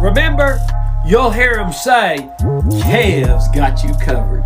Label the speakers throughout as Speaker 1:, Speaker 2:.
Speaker 1: Remember, you'll hear him say, Kev's got you covered.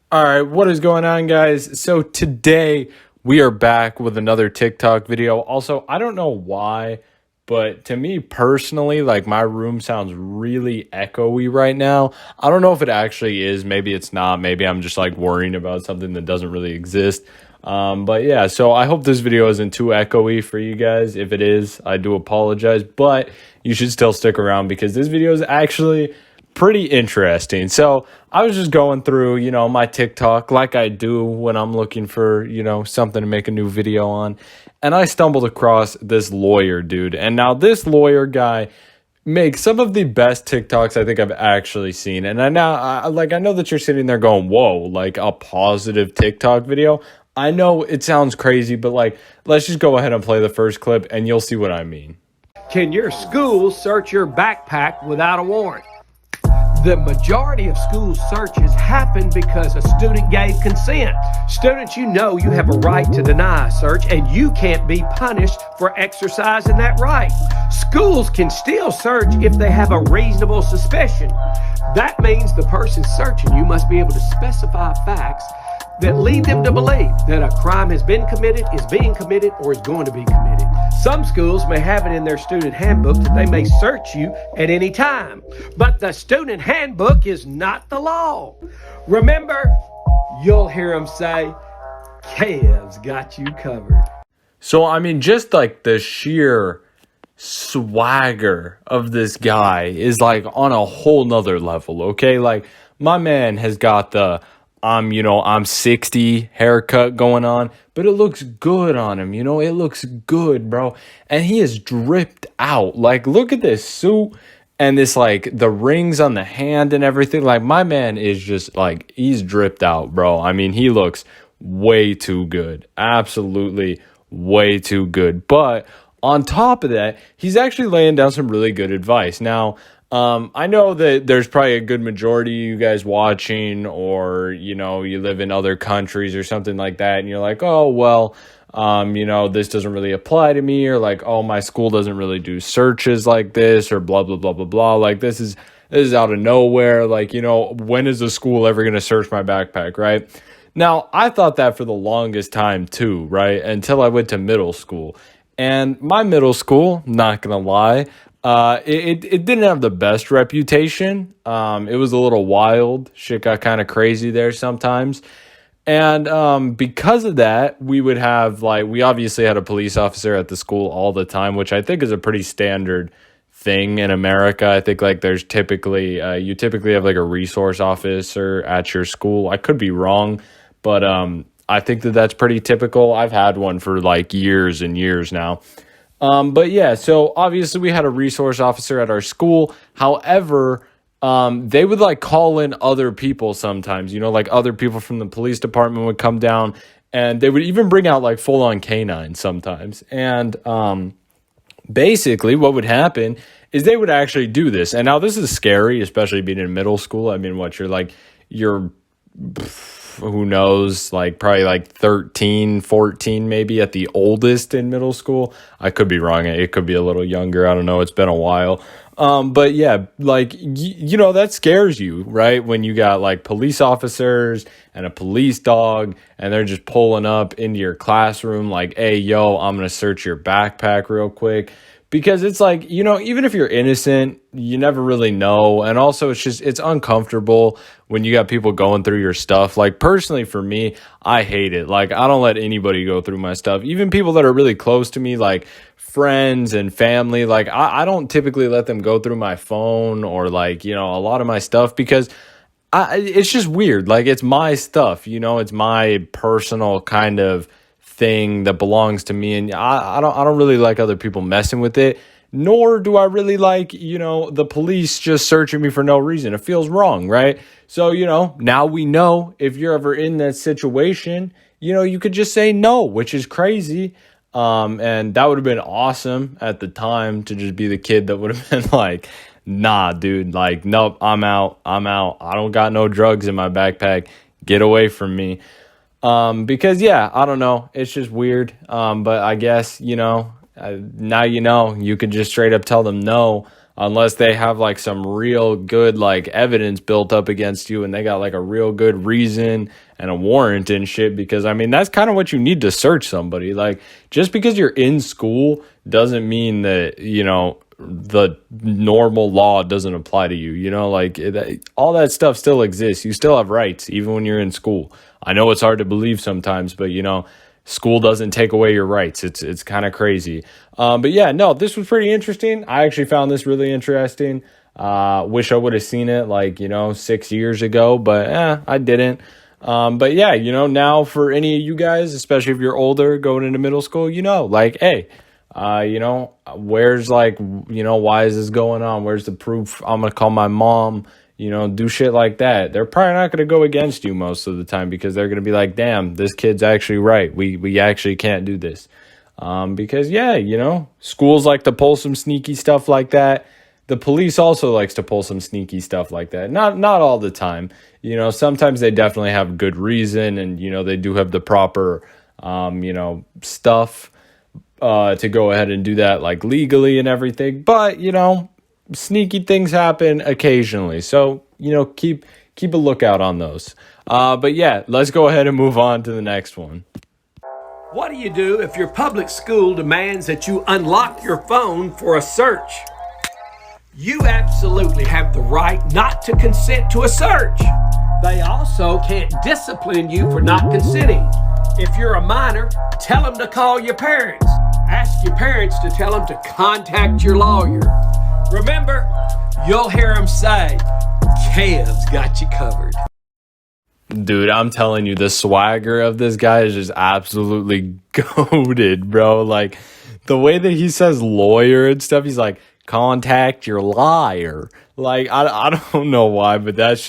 Speaker 2: All right, what is going on, guys? So today we are back with another TikTok video. Also, I don't know why, but to me personally, like, my room sounds really echoey right now. I don't know if it actually is. Maybe it's not. Maybe I'm just like worrying about something that doesn't really exist. But yeah, so I hope this video isn't too echoey for you guys. If it is, I do apologize, but you should still stick around because this video is actually pretty interesting. So I was just going through, my TikTok like I do when I'm looking for, something to make a new video on. And I stumbled across this lawyer dude. And now this lawyer guy makes some of the best TikToks I think I've actually seen. And I know that you're sitting there going, whoa, like a positive TikTok video. I know it sounds crazy, but let's just go ahead and play the first clip and you'll see what I mean.
Speaker 1: Can your school search your backpack without a warrant? The majority of school searches happen because a student gave consent. Students, you have a right to deny a search and you can't be punished for exercising that right. Schools can still search if they have a reasonable suspicion. That means the person searching you must be able to specify facts that lead them to believe that a crime has been committed, is being committed, or is going to be committed. Some schools may have it in their student handbook that they may search you at any time, but the student handbook is not the law. Remember, you'll hear them say, Kev's got you covered.
Speaker 2: So, I mean, just like the sheer swagger of this guy is like on a whole nother level, okay? Like, my man has got the I'm 60 haircut going on, but it looks good on him, it looks good, bro. And he is dripped out. Like, look at this suit and this, like, the rings on the hand and everything. Like, my man is just like, he's dripped out, bro. I mean, he looks way too good. Absolutely way too good. But on top of that, he's actually laying down some really good advice. Now, I know that there's probably a good majority of you guys watching, or, you live in other countries or something like that, and you're like, oh, well, this doesn't really apply to me, or like, oh, my school doesn't really do searches like this, or blah, blah, blah, blah, blah. Like, this is out of nowhere. Like, when is the school ever going to search my backpack, right? Now, I thought that for the longest time too, right? Until I went to middle school. And my middle school, not going to lie, it didn't have the best reputation. It was a little wild. Shit got kind of crazy there sometimes. And because of that, we obviously had a police officer at the school all the time, which I think is a pretty standard thing in America. I think there's typically you typically have a resource officer at your school. I could be wrong, but I think that's pretty typical. I've had one for years and years now. But yeah, so obviously we had a resource officer at our school. However, they would call in other people sometimes, other people from the police department would come down, and they would even bring out full on canines sometimes. And, basically what would happen is they would actually do this. And now this is scary, especially being in middle school. I mean, you're who knows, probably 13, 14 maybe at the oldest in middle school. I could be wrong. It could be a little younger. I don't know. It's been a while. But yeah, that scares you, right? When you got police officers and a police dog, and they're just pulling up into your classroom hey, yo, I'm going to search your backpack real quick. Because it's even if you're innocent, you never really know. And also it's uncomfortable when you got people going through your stuff. Personally for me, I hate it. I don't let anybody go through my stuff. Even people that are really close to me, friends and family, I don't typically let them go through my phone or a lot of my stuff, because it's just weird. It's my stuff, it's my personal kind of thing that belongs to me, and I don't really like other people messing with it, nor do I really like the police just searching me for no reason. It feels wrong, right? So now we know if you're ever in that situation, you could just say no, which is crazy. And that would have been awesome at the time, to just be the kid that would have been nah, dude, nope, I'm out, I don't got no drugs in my backpack, get away from me. Because yeah, I don't know. It's just weird. But I guess, now you could just straight up tell them no. unless they have like some real good like evidence built up against you and they got like a real good reason and a warrant and shit. Because I mean, that's kind of what you need to search somebody. Like, just because you're in school doesn't mean that, you know, the normal law doesn't apply to you. You know, like all that stuff still exists. You still have rights even when you're in school. I know it's hard to believe sometimes, but you know, school doesn't take away your rights. It's kind of crazy. But yeah, no, this was pretty interesting. I actually found this really interesting. Wish I would have seen it like, you know, 6 years ago, but I didn't. But yeah, you know, now for any of you guys, especially if you're older going into middle school, you know, like, hey, you know, where's like, you know, why is this going on? Where's the proof? I'm going to call my mom, you know, do shit like that. They're probably not going to go against you most of the time because they're going to be like, damn, this kid's actually right. We actually can't do this. Because yeah, you know, schools like to pull some sneaky stuff like that. The police also likes to pull some sneaky stuff like that. Not all the time. You know, sometimes they definitely have good reason and, you know, they do have the proper, you know, stuff to go ahead and do that like legally and everything. But, you know, sneaky things happen occasionally. So, you know, keep a lookout on those. But yeah, let's go ahead and move on to the next one.
Speaker 1: What do you do if your public school demands that you unlock your phone for a search? You absolutely have the right not to consent to a search. They also can't discipline you for not consenting. If you're a minor, tell them to call your parents. Ask your parents to tell them to contact your lawyer. Remember, you'll hear them say, Kev's got you covered.
Speaker 2: Dude, I'm telling you, the swagger of this guy is just absolutely goated, bro. Like, the way that he says lawyer and stuff, he's like, contact your liar. Like, I don't know why, but that's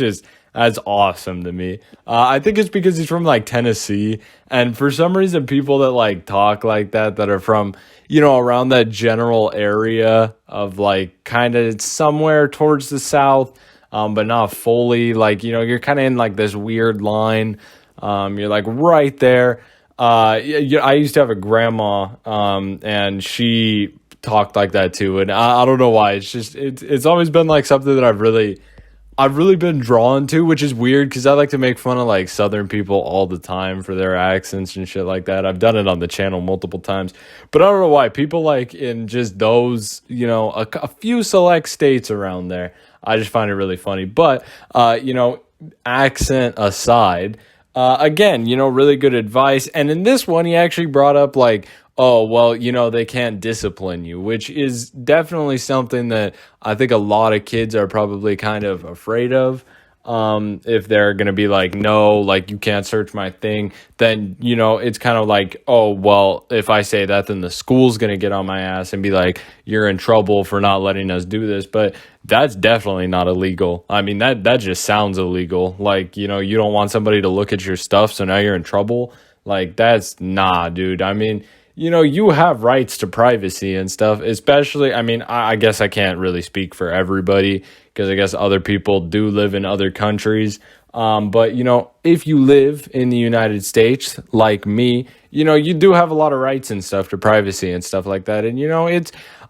Speaker 2: awesome to me. I think it's because he's from like Tennessee, and for some reason people that like talk like that are from, you know, around that general area of like kind of somewhere towards the south, but not fully, like, you know, you're kind of in like this weird line. You're like right there. I used to have a grandma, and she talked like that too, and I don't know why. It's always been like something that I've really been drawn to, which is weird because I like to make fun of like Southern people all the time for their accents and shit like that. I've done it on the channel multiple times, but I don't know why people like in just those, you know, a few select states around there. I just find it really funny. But you know, accent aside, again, you know, really good advice. And in this one, he actually brought up like, oh, well, you know, they can't discipline you, which is definitely something that I think a lot of kids are probably kind of afraid of. If they're going to be like, no, like you can't search my thing, then, you know, it's kind of like, oh, well, if I say that, then the school's going to get on my ass and be like, you're in trouble for not letting us do this. But that's definitely not illegal. I mean, that just sounds illegal. Like, you know, you don't want somebody to look at your stuff, so now you're in trouble. Like, that's dude. I mean, you know, you have rights to privacy and stuff, especially, I mean, I guess I can't really speak for everybody because I guess other people do live in other countries. But, you know, if you live in the United States, like me, you know, you do have a lot of rights and stuff to privacy and stuff like that. And, you know,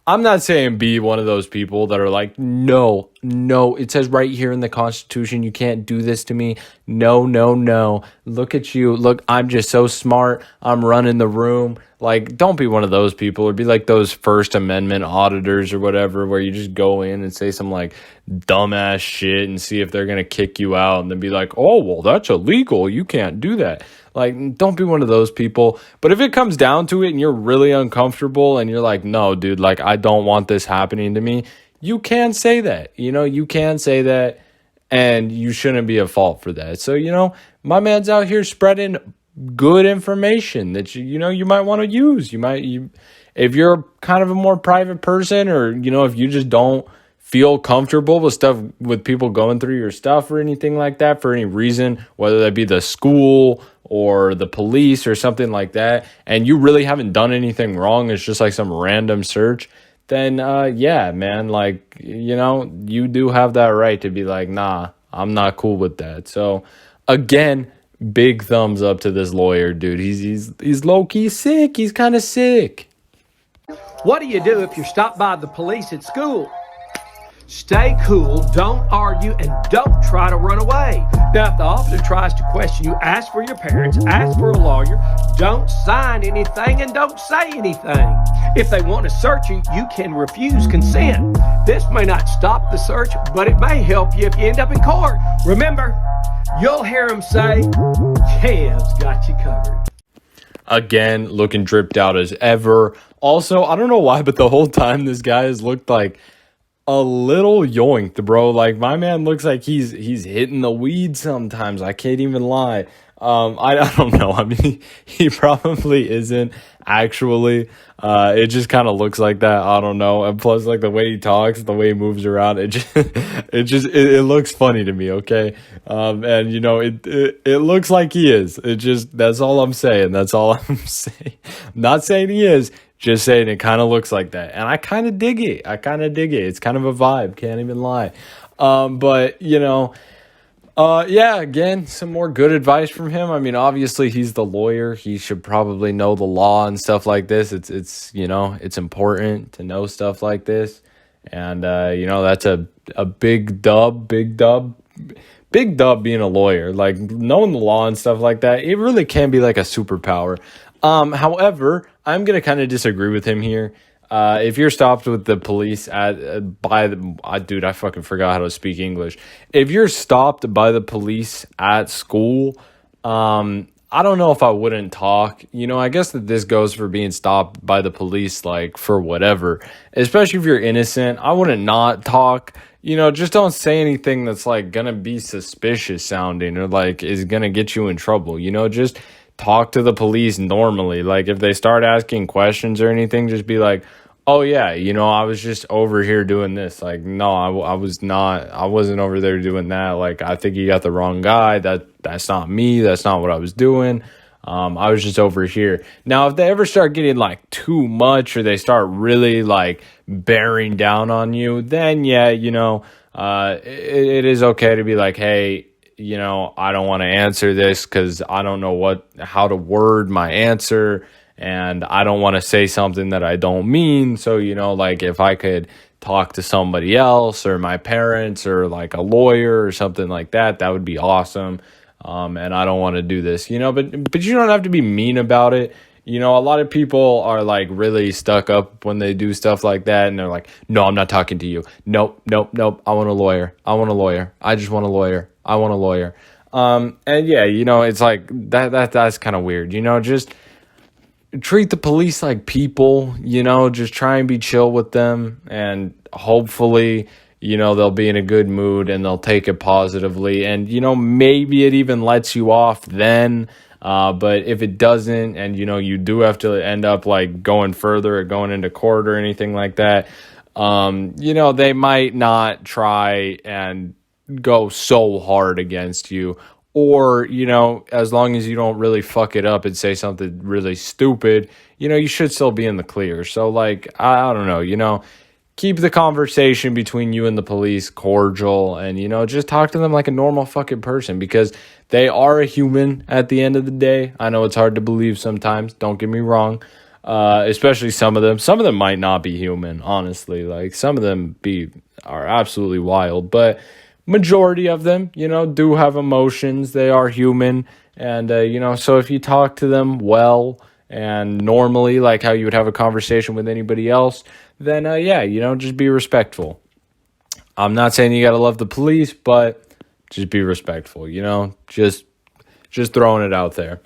Speaker 2: I'm not saying be one of those people that are like, no, it says right here in the Constitution, you can't do this to me. No. Look at you. Look, I'm just so smart. I'm running the room. Like, don't be one of those people, or be like those First Amendment auditors or whatever, where you just go in and say some like dumbass shit and see if they're going to kick you out and then be like, oh, well, that's illegal. You can't do that. Like, don't be one of those people. But if it comes down to it and you're really uncomfortable and you're like, no, dude, like, I don't want this happening to me, you can say that. You know, you can say that, and you shouldn't be at fault for that. So, you know, my man's out here spreading good information that you know you might want to use. If you're kind of a more private person, or, you know, if you just don't feel comfortable with stuff, with people going through your stuff or anything like that for any reason, whether that be the school or the police or something like that, and you really haven't done anything wrong, it's just like some random search, then yeah, man, like, you know, you do have that right to be like, nah, I'm not cool with that. So again, big thumbs up to this lawyer, dude. He's low-key sick. He's kind of sick.
Speaker 1: What do you do if you're stopped by the police at school? Stay cool, don't argue, and don't try to run away. Now, if the officer tries to question you, ask for your parents, ask for a lawyer, don't sign anything, and don't say anything. If they want to search you, you can refuse consent. This may not stop the search, but it may help you if you end up in court. Remember, you'll hear them say, Kev's got you covered.
Speaker 2: Again, looking dripped out as ever. Also, I don't know why, but the whole time this guy has looked like a little yoinked, bro. Like, my man looks like he's hitting the weed sometimes. I can't even lie. I don't know. I mean, he probably isn't actually. It just kind of looks like that. I don't know. And plus, like, the way he talks, the way he moves around, it looks funny to me. Okay. And you know, it looks like he is. That's all I'm saying. That's all I'm saying. I'm not saying he is. Just saying it kind of looks like that. And I kind of dig it. It's kind of a vibe. Can't even lie. But, you know, yeah, again, some more good advice from him. I mean, obviously, he's the lawyer. He should probably know the law and stuff like this. It's you know, it's important to know stuff like this. And, you know, that's a big dub being a lawyer. Like, knowing the law and stuff like that, it really can be like a superpower. However, I'm going to kind of disagree with him here. If you're stopped with the police dude, I fucking forgot how to speak English. If you're stopped by the police at school, I don't know if I wouldn't talk. You know, I guess that this goes for being stopped by the police, like, for whatever. Especially if you're innocent, I wouldn't not talk. You know, just don't say anything that's, like, gonna be suspicious sounding or, like, is gonna get you in trouble. You know, just talk to the police normally. Like, if they start asking questions or anything, just be like, oh yeah, you know, I was just over here doing this. Like, no, I wasn't over there doing that. Like, I think you got the wrong guy. That's not me. That's not what I was doing. I was just over here. Now, if they ever start getting like too much or they start really like bearing down on you, then yeah, you know, it is okay to be like, hey, you know, I don't want to answer this because I don't know how to word my answer, and I don't want to say something that I don't mean. So, you know, like, if I could talk to somebody else or my parents or like a lawyer or something like that, that would be awesome. And I don't want to do this, you know, but you don't have to be mean about it. You know, a lot of people are like really stuck up when they do stuff like that, and they're like, no, I'm not talking to you. Nope. I want a lawyer. I just want a lawyer. I want a lawyer. And yeah, you know, it's like that's kind of weird. You know, just treat the police like people, you know, just try and be chill with them, and hopefully, you know, they'll be in a good mood and they'll take it positively. And, you know, maybe it even lets you off then. But if it doesn't, and, you know, you do have to end up like going further or going into court or anything like that, you know, they might not try and go so hard against you. Or, you know, as long as you don't really fuck it up and say something really stupid, you know, you should still be in the clear. So, like, I don't know, you know, keep the conversation between you and the police cordial, and, you know, just talk to them like a normal fucking person, because they are a human at the end of the day. I know it's hard to believe sometimes, don't get me wrong. Especially some of them. Some of them might not be human, honestly. Like, some of them are absolutely wild, but majority of them, you know, do have emotions. They are human. And, you know, so if you talk to them well and normally, like how you would have a conversation with anybody else, then, yeah, you know, just be respectful. I'm not saying you got to love the police, but just be respectful, you know, just throwing it out there.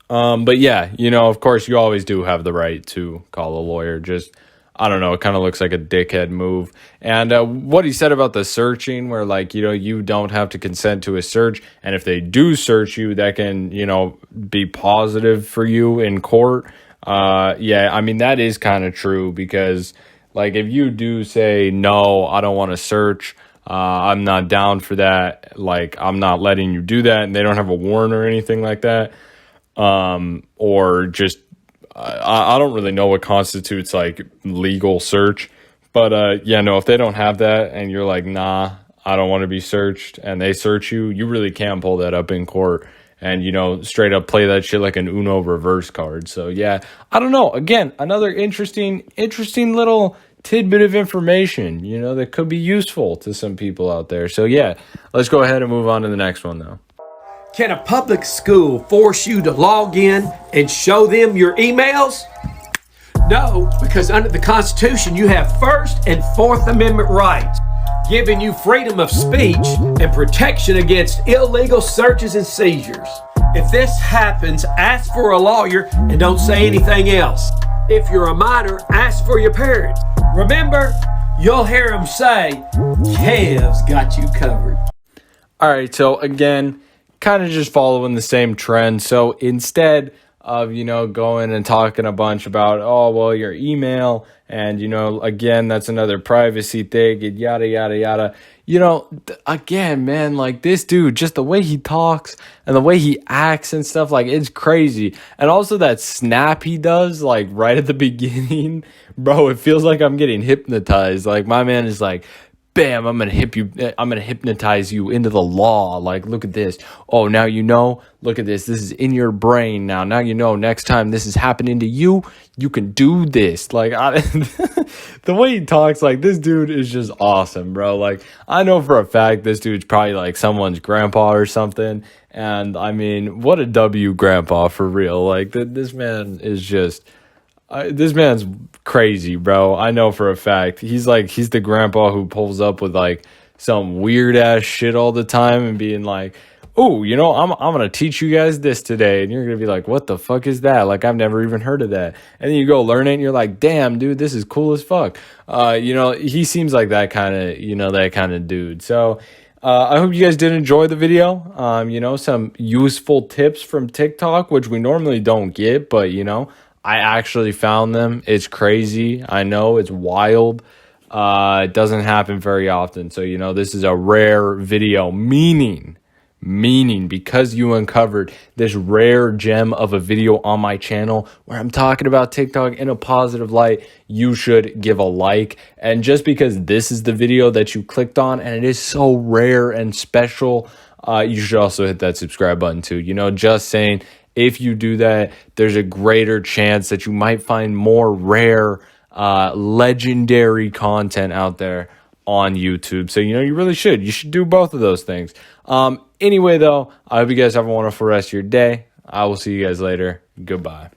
Speaker 2: But yeah, you know, of course, you always do have the right to call a lawyer. Just, I don't know, it kind of looks like a dickhead move. And what he said about the searching, where, like, you know, you don't have to consent to a search, and if they do search you, that can, you know, be positive for you in court. Yeah, I mean, that is kind of true, because, like, if you do say, no, I don't want to search, I'm not down for that, like, I'm not letting you do that, and they don't have a warrant or anything like that, or just, I don't really know what constitutes like legal search, but yeah, no, if they don't have that and you're like, nah, I don't want to be searched, and they search you, you really can pull that up in court and, you know, straight up play that shit like an Uno reverse card. So yeah, I don't know. Again, another interesting little tidbit of information, that could be useful to some people out there. So yeah, let's go ahead and move on to the next one though.
Speaker 1: Can a public school force you to log in and show them your emails? No, because under the Constitution, you have First and Fourth Amendment rights, giving you freedom of speech and protection against illegal searches and seizures. If this happens, ask for a lawyer and don't say anything else. If you're a minor, ask for your parents. Remember, you'll hear them say, Kev's got you covered.
Speaker 2: All right, so again, kind of just following the same trend. So instead of, going and talking a bunch about, oh, well, your email and, again, that's another privacy thing and yada, yada, yada. Again, man, like this dude, just the way he talks and the way he acts and stuff, like it's crazy. And also that snap he does, like right at the beginning, bro, it feels like I'm getting hypnotized. Like my man is like, bam, I'm going to hypnotize you into the law. Like, look at this. Oh, now look at this. This is in your brain now. Now next time this is happening to you, you can do this. Like, the way he talks, like, this dude is just awesome, bro. Like, I know for a fact this dude's probably, like, someone's grandpa or something. And, I mean, what a W grandpa for real. Like, this man is just... this man's crazy, bro. I know for a fact. He's the grandpa who pulls up with like some weird ass shit all the time and being like, oh, I'm going to teach you guys this today. And you're going to be like, what the fuck is that? Like, I've never even heard of that. And then you go learn it and you're like, damn, dude, this is cool as fuck. He seems like that kind of dude. So, I hope you guys did enjoy the video. Some useful tips from TikTok, which we normally don't get, but I actually found them. It's crazy. I know it's wild. It doesn't happen very often. So, this is a rare video, meaning because you uncovered this rare gem of a video on my channel where I'm talking about TikTok in a positive light, you should give a like. And just because this is the video that you clicked on and it is so rare and special, you should also hit that subscribe button too. Just saying. If you do that, there's a greater chance that you might find more rare, legendary content out there on YouTube. So, you really should. You should do both of those things. Anyway, though, I hope you guys have a wonderful rest of your day. I will see you guys later. Goodbye.